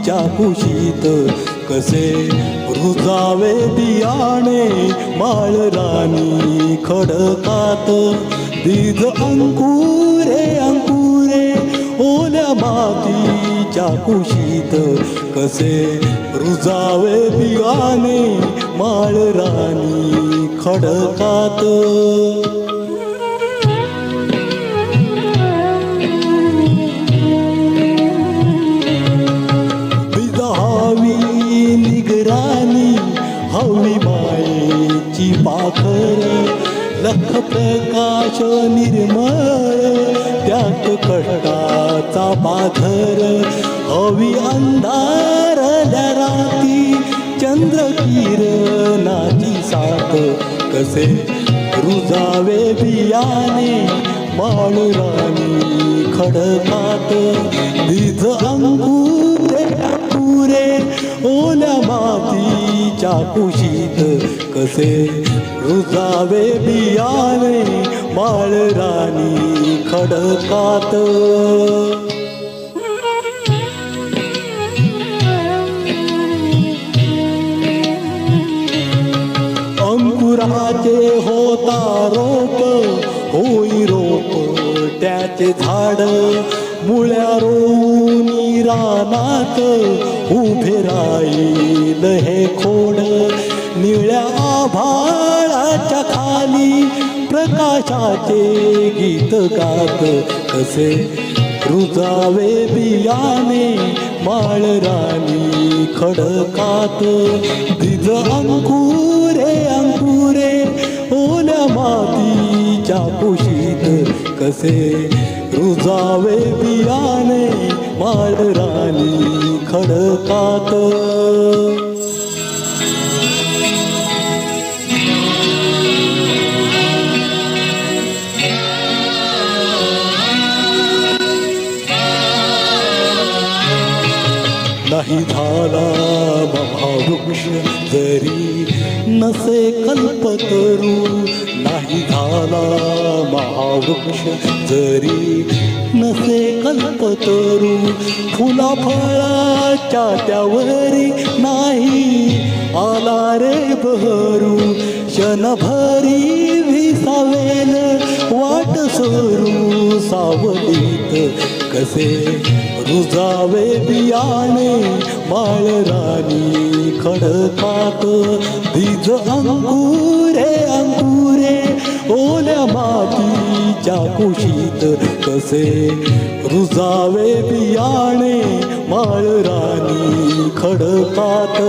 मातीच्या कुशीत कसे रुजावे बियाणे माळ राणी खडकात बीज अंकुरे अंकुरे ओल्या मातीच्या कुशीत कसे रुजावे बियाणे माळ राणी खडकात हवी मायेची पाखर लख प्रकाश निर्मळ त्यात कष्टाचा बाधर हवी अंधारल्या राती चंद्र किरणाची साथ कसे रुजावे बियाणे माळ राणी खडकात बीज अंकुरे अंकुरे ओल्या मातीच्या कुशीत कसे रुजावे बियाणे माळ राणी खडकात अंकुराचे होता रोप होई रोप त्याचे झाड मुळ्या रोवून रानात उभे राहील हे खोड निळ्या आभाळाच्या खाली प्रकाशाचे गीत गात कसे रुजावे बियाणे माळ राणी खडकात बीज अंकुरे अंकुरे ओल्या मातीच्या कुशीत कसे रुजावे बियाणे माळ राणी खडकात नाही झाला महावृक्ष जरी नसे कल्पतरू नाही झाला महावृक्ष जरी नसे कल्पतरू फुला फळाच्या त्यावरी नाही आला रे बहरू क्षणभरी विसावेल वाट सरू सावलीत कसे रुजावे बियाणे माळ राणी खडकात बीज अंकुरे अंकुरे ओल्या मातीच्या कुशीत कसे रुजावे बियाणे माळ राणी खडकात